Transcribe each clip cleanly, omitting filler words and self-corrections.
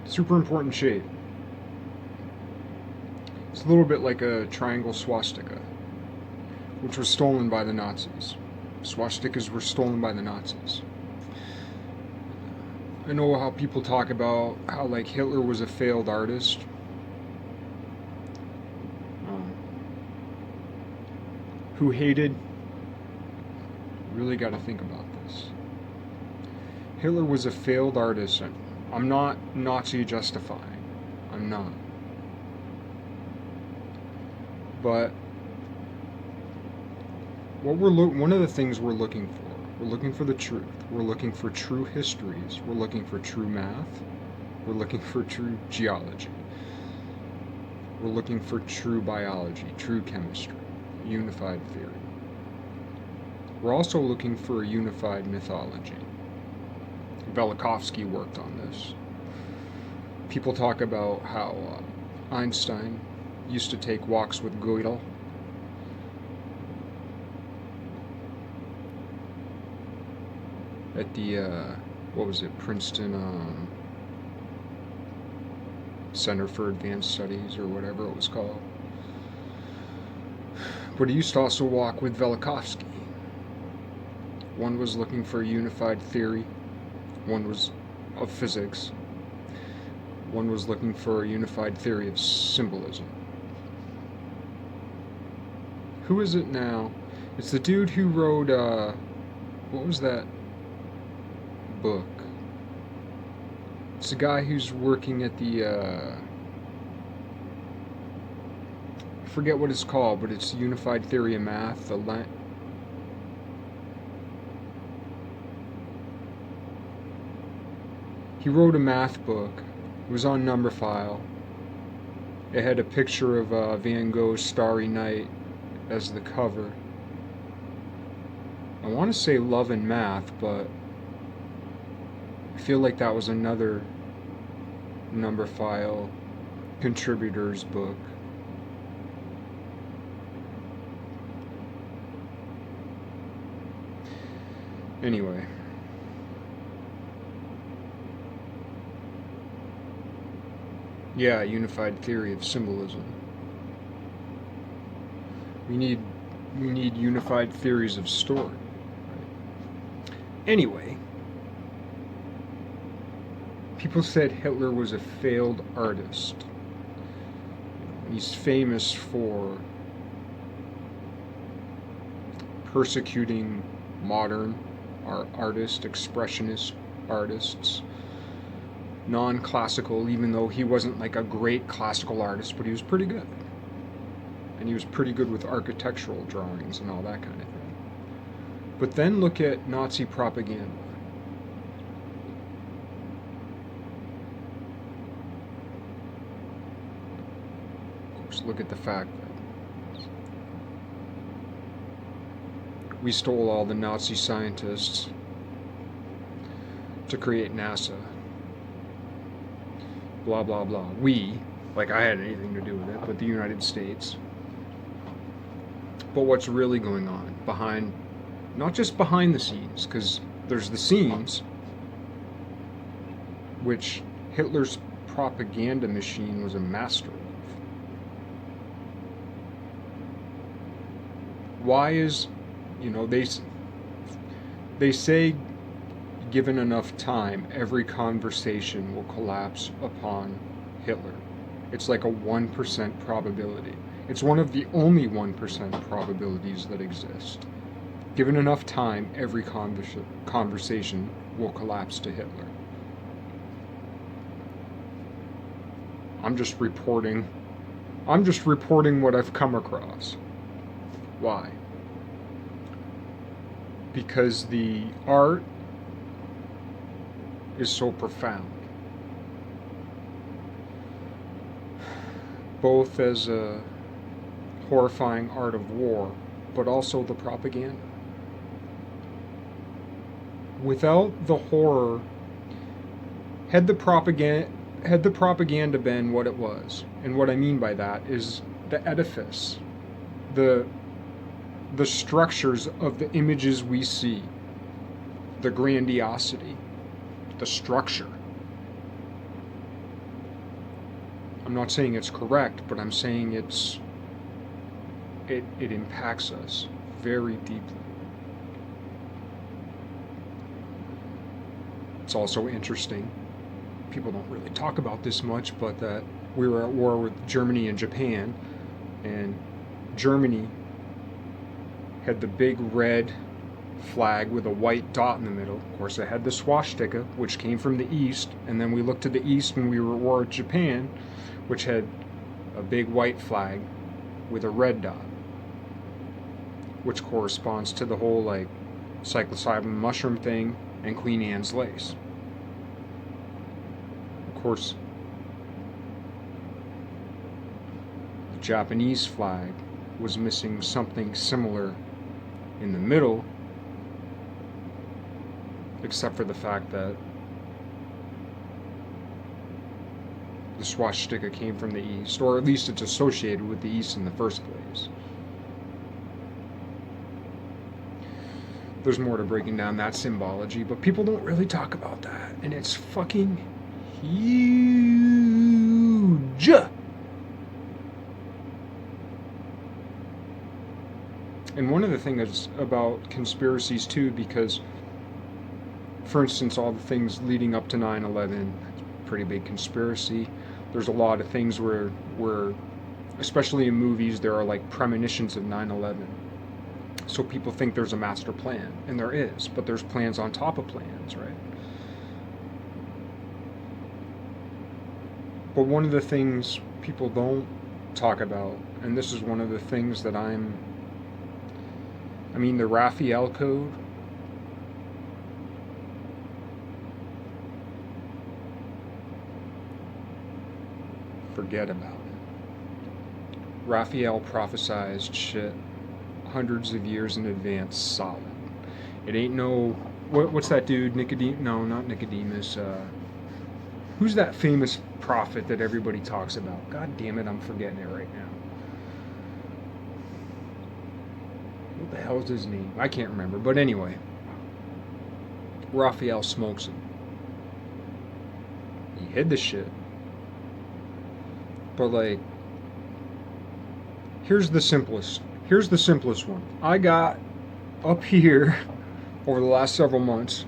Super important shape. It's a little bit like a triangle swastika, which was stolen by the Nazis. Swastikas were stolen by the Nazis. I know how people talk about how like Hitler was a failed artist. Um, who hated. Really got to think about this. Hitler was a failed artist, and I'm not Nazi justifying. I'm not. But one of the things we're looking for the truth. We're looking for true histories. We're looking for true math. We're looking for true geology. We're looking for true biology, true chemistry, unified theory. We're also looking for a unified mythology. Velikovsky worked on this. People talk about how Einstein used to take walks with Gödel. At the, Princeton Center for Advanced Studies or whatever it was called. But he used to also walk with Velikovsky. One was looking for a unified theory. One was of physics. One was looking for a unified theory of symbolism. Who is it now? It's the dude who wrote, what was that book? It's the guy who's working at the, I forget what it's called, but it's Unified Theory of Math, he wrote a math book. It was on Numberphile. It had a picture of Van Gogh's Starry Night as the cover. I want to say Love and Math, but I feel like that was another Numberphile contributor's book. Anyway. Yeah, unified theory of symbolism. We need unified theories of story. Right? Anyway, people said Hitler was a failed artist. He's famous for persecuting modern artists, expressionist artists, non-classical, even though he wasn't like a great classical artist, but he was pretty good. And he was pretty good with architectural drawings and all that kind of thing. But then look at Nazi propaganda. Of course, look at the fact that we stole all the Nazi scientists to create NASA. Blah, blah, blah. We, like I had anything to do with it, but the United States. But what's really going on behind, not just behind the scenes, because there's the scenes, which Hitler's propaganda machine was a master of. Why is, they say given enough time, every conversation will collapse upon Hitler. It's like a 1% probability. It's one of the only 1% probabilities that exist. Given enough time, every conversation will collapse to Hitler. I'm just reporting what I've come across. Why? Because the art is so profound. Both as a horrifying art of war, but also the propaganda. Without the horror, had the propaganda been what it was, and what I mean by that is the edifice, the structures of the images we see, the grandiosity, the structure. I'm not saying it's correct, but I'm saying it impacts us very deeply. It's also interesting, people don't really talk about this much, but that we were at war with Germany and Japan, and Germany had the big red flag with a white dot in the middle. Of course, it had the swastika, which came from the east, and then we looked to the east and we were at war with Japan, which had a big white flag with a red dot, which corresponds to the whole like psilocybin mushroom thing and Queen Anne's lace. Of course, the Japanese flag was missing something similar in the middle, except for the fact that the swastika came from the east, or at least it's associated with the east in the first place. There's more to breaking down that symbology, but people don't really talk about that, and it's fucking huge. And one of the things about conspiracies too, because for instance, all the things leading up to 9/11, pretty big conspiracy. There's a lot of things where especially in movies, there are like premonitions of 9/11. So people think there's a master plan, and there is, but there's plans on top of plans, right? But one of the things people don't talk about, and this is one of the things that the Raphael Code, forget about it. Raphael prophesized shit hundreds of years in advance, solid. It ain't no, what's that dude, Nicodemus? No, not Nicodemus. Who's that famous prophet that everybody talks about? God damn it, I'm forgetting it right now. What the hell is his name? I can't remember. But anyway, Raphael smokes him. He hid the shit. But like, here's the simplest one. I got up here over the last several months,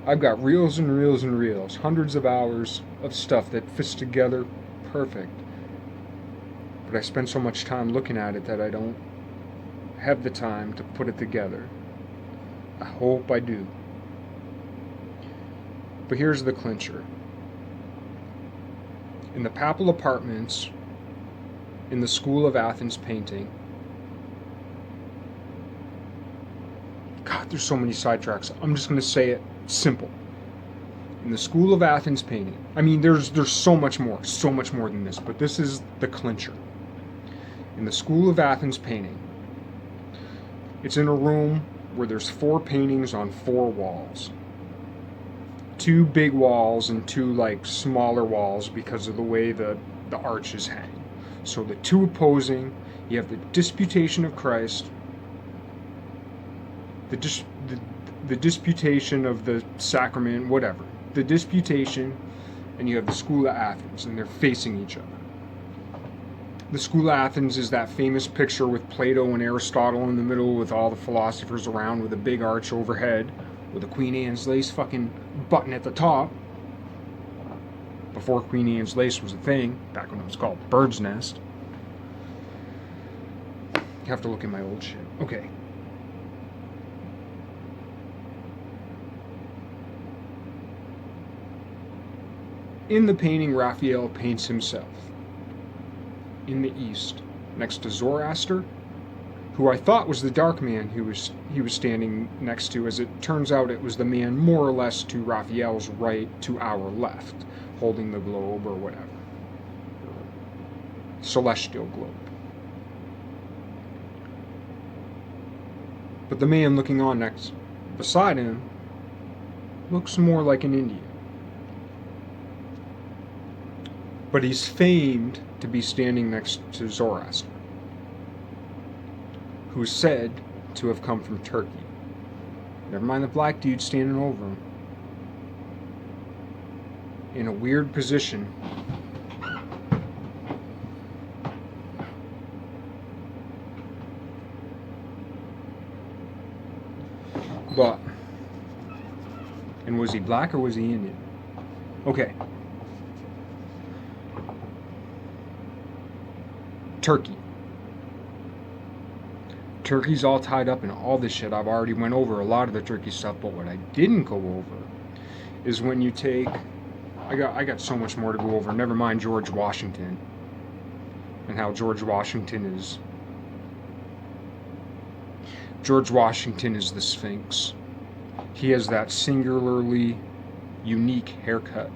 I've got reels and reels and reels, hundreds of hours of stuff that fits together perfect. But I spend so much time looking at it that I don't have the time to put it together. I hope I do. But here's the clincher. In the Papal Apartments, in the School of Athens painting, God, there's so many sidetracks. I'm just going to say it simple. In the School of Athens painting, there's so much more than this, but this is the clincher. In the School of Athens painting, it's in a room where there's 4 paintings on 4 walls. 2 big walls and 2 like smaller walls because of the way the arches hang. So the 2 opposing, you have the Disputation of Christ, the Disputation of the Sacrament, whatever. The Disputation, and you have the School of Athens, and they're facing each other. The School of Athens is that famous picture with Plato and Aristotle in the middle with all the philosophers around with a big arch overhead with a Queen Anne's lace fucking button at the top. Before Queen Anne's lace was a thing, back when it was called Bird's Nest. You have to look at my old shit. Okay. In the painting, Raphael paints himself in the east, next to Zoroaster, who I thought was the dark man he was standing next to. As it turns out, it was the man more or less to Raphael's right, to our left, holding the globe or whatever. Celestial globe. But the man looking on next beside him looks more like an Indian. But he's famed to be standing next to Zoroaster, who's said to have come from Turkey. Never mind the black dude standing over him. In a weird position, But, and was he black or was he Indian? Okay. Turkey. Turkey's all tied up in all this shit. I've already went over a lot of the Turkey stuff, but what I didn't go over is when you take, I got so much more to go over. Never mind George Washington and how George Washington is the Sphinx. He has that singularly unique haircut.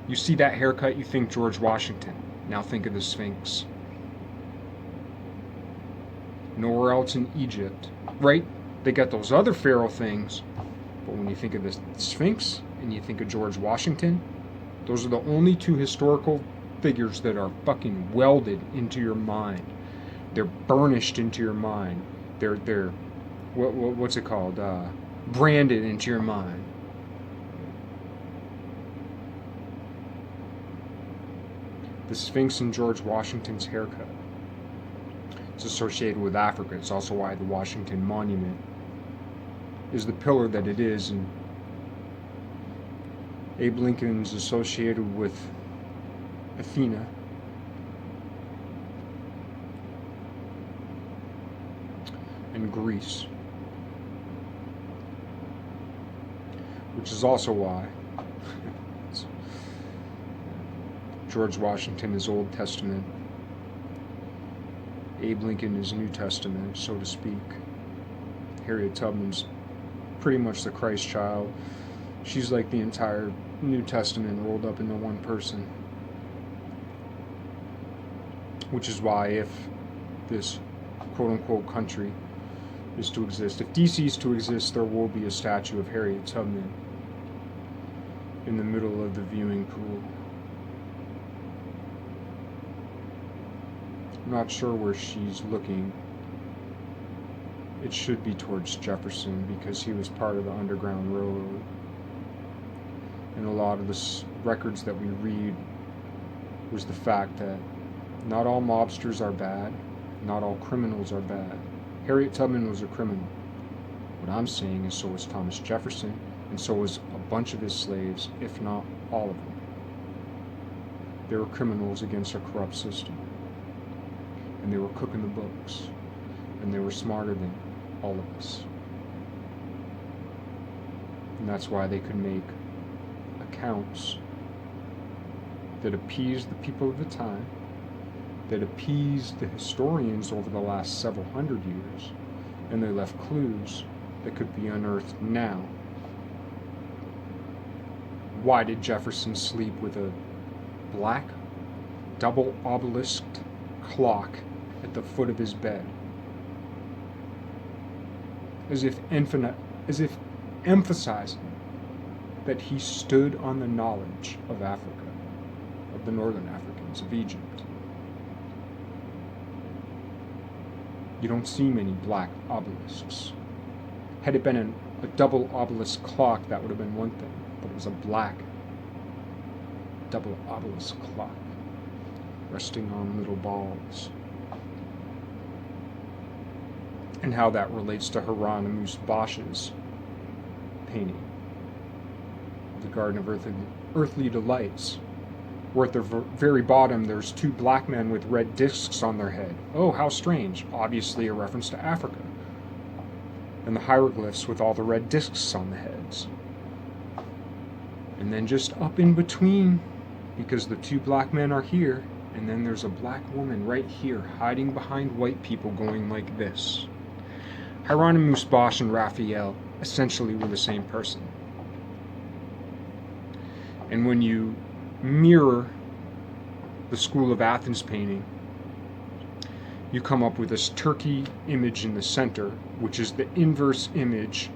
You see that haircut, you think George Washington. Now think of the Sphinx. Nowhere else in Egypt, right? They got those other pharaoh things, but when you think of the Sphinx and you think of George Washington, those are the only two historical figures that are fucking welded into your mind. They're burnished into your mind. They're what's it called? Branded into your mind. The Sphinx and George Washington's haircut. It's associated with Africa. It's also why the Washington Monument is the pillar that it is, and Abe Lincoln's associated with Athena. And Greece. Which is also why George Washington is Old Testament. Abe Lincoln is New Testament, so to speak. Harriet Tubman's pretty much the Christ child. She's like the entire New Testament rolled up into one person. Which is why if this quote-unquote country is to exist, if DC is to exist, there will be a statue of Harriet Tubman in the middle of the viewing pool. I'm not sure where she's looking. It should be towards Jefferson because he was part of the Underground Railroad. And a lot of the records that we read was the fact that not all mobsters are bad, not all criminals are bad. Harriet Tubman was a criminal. What I'm saying is so was Thomas Jefferson, and so was a bunch of his slaves, if not all of them. They were criminals against a corrupt system. And they were cooking the books. And they were smarter than all of us. And that's why they could make accounts that appeased the people of the time, that appeased the historians over the last several hundred years, and they left clues that could be unearthed now. Why did Jefferson sleep with a black, double obelisked clock at the foot of his bed? As if emphasizing that he stood on the knowledge of Africa, of the northern Africans, of Egypt. You don't see many black obelisks. Had it been a double obelisk clock, that would have been one thing, but it was a black double obelisk clock resting on little balls. And how that relates to Hieronymus Bosch's painting, The Garden of Earthly Delights, where at the very bottom there's two black men with red discs on their head. Oh, how strange. Obviously a reference to Africa. And the hieroglyphs with all the red discs on the heads. And then just up in between, because the two black men are here, and then there's a black woman right here, hiding behind white people going like this. Hieronymus Bosch and Raphael essentially were the same person. And when you mirror the School of Athens painting, you come up with this turkey image in the center, which is the inverse image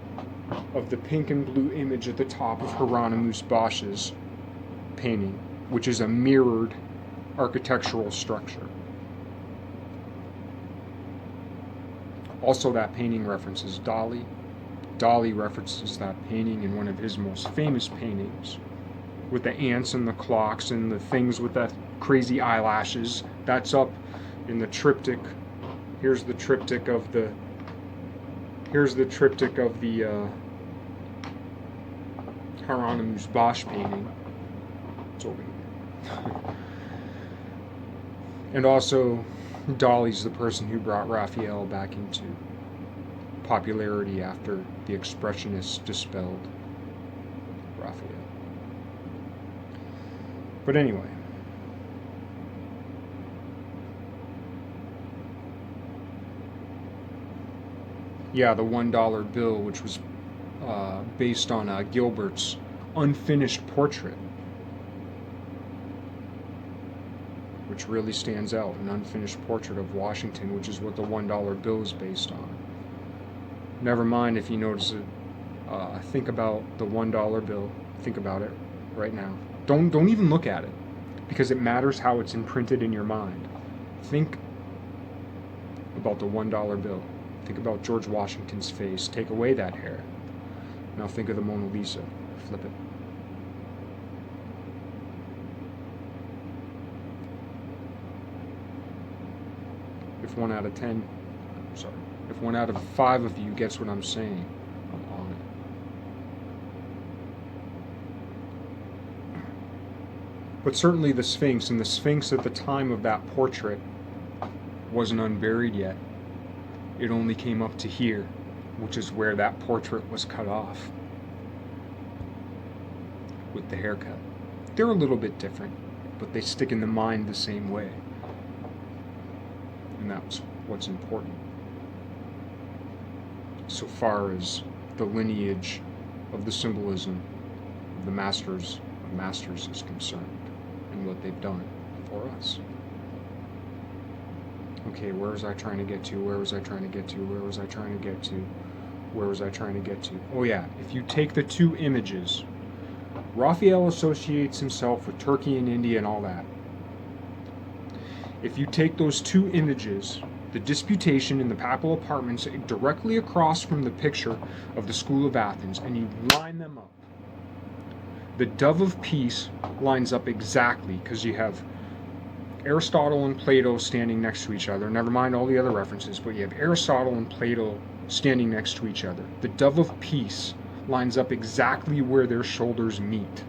of the pink and blue image at the top of Hieronymus Bosch's painting, which is a mirrored architectural structure. Also, that painting references Dali. Dali references that painting in one of his most famous paintings, with the ants and the clocks and the things with the crazy eyelashes. That's up in the triptych. Here's the triptych of the Hieronymus Bosch painting. It's over here. And also, Dali's the person who brought Raphael back into popularity after the Expressionists dispelled Raphael. But anyway. Yeah, the $1 bill, which was based on Gilbert's unfinished portrait, which really stands out, an unfinished portrait of Washington, which is what the $1 bill is based on. Never mind if you notice it. Think about the $1 bill. Think about it right now. Don't even look at it, because it matters how it's imprinted in your mind. Think about the $1 bill. Think about George Washington's face. Take away that hair. Now think of the Mona Lisa. Flip it. If 1 out of 10, sorry, if 1 out of 5 of you gets what I'm saying, I'm on it. But certainly the Sphinx, and the Sphinx at the time of that portrait wasn't unburied yet. It only came up to here, which is where that portrait was cut off with the haircut. They're a little bit different, but they stick in the mind the same way. And that's what's important so far as the lineage of the symbolism of the masters of masters is concerned, and what they've done for us. Okay, where was I trying to get to? Where was I trying to get to? Where was I trying to get to? Where was I trying to get to? Oh yeah, if you take the two images, Raphael associates himself with Turkey and India and all that. If you take those two images, the Disputation in the Papal Apartments directly across from the picture of the School of Athens, and you line them up, the Dove of Peace lines up exactly, because you have Aristotle and Plato standing next to each other. Never mind all the other references, but you have Aristotle and Plato standing next to each other. The Dove of Peace lines up exactly where their shoulders meet.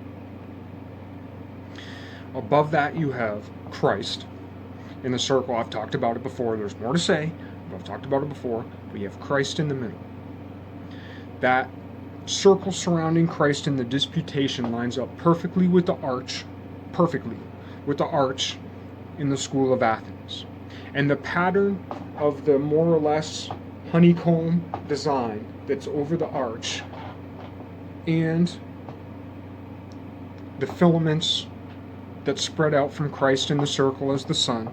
Above that you have Christ in the circle. I've talked about it before. There's more to say, but I've talked about it before. But you have Christ in the middle. That circle surrounding Christ in the Disputation lines up perfectly with the arch, in the School of Athens. And the pattern of the more or less honeycomb design that's over the arch, and the filaments that spread out from Christ in the circle as the sun,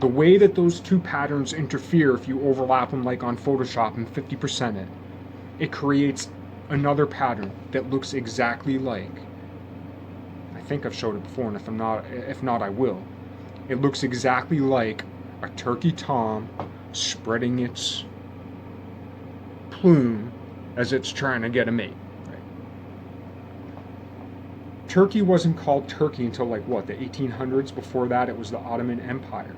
the way that those two patterns interfere, if you overlap them like on Photoshop and 50% it, it creates another pattern that looks exactly like, I think I've showed it before, and if not I will. It looks exactly like a turkey tom spreading its plume as it's trying to get a mate. Right? Turkey wasn't called Turkey until the 1800s. Before that, it was the Ottoman Empire.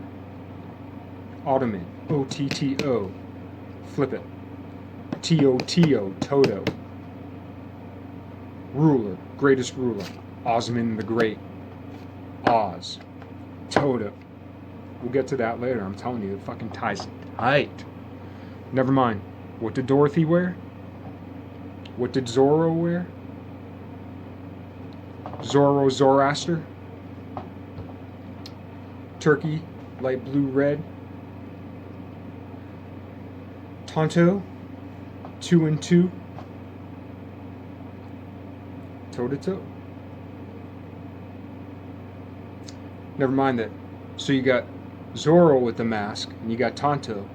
Ottoman, O-T-T-O, flip it, T-O-T-O, Toto. Ruler, greatest ruler, Osman the Great, Oz. Toto. We'll get to that later. I'm telling you, it fucking ties tight. Never mind. What did Dorothy wear? What did Zorro wear? Zorro Zoroaster? Turkey, light blue, red. Tonto, 2 and 2. Toe to toe. Never mind that. So you got Zorro with the mask, and you got Tonto.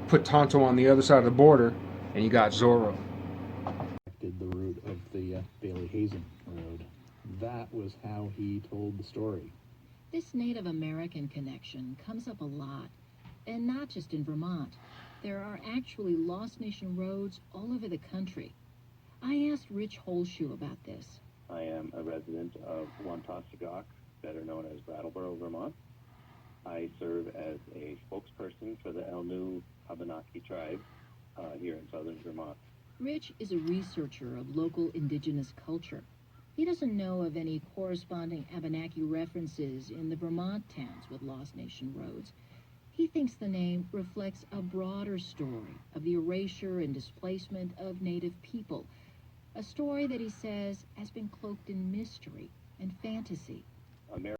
Put Tonto on the other side of the border, and you got Zorro. The route of the Bailey-Hazen Road. That was how he told the story. This Native American connection comes up a lot, and not just in Vermont. There are actually Lost Nation roads all over the country. I asked Rich Holshoe about this. I am a resident of Wantagh, better known as Brattleboro, Vermont. I serve as a spokesperson for the Elnu Abenaki tribe here in southern Vermont. Rich is a researcher of local indigenous culture. He doesn't know of any corresponding Abenaki references in the Vermont towns with Lost Nation roads. He thinks the name reflects a broader story of the erasure and displacement of Native people, a story that he says has been cloaked in mystery and fantasy.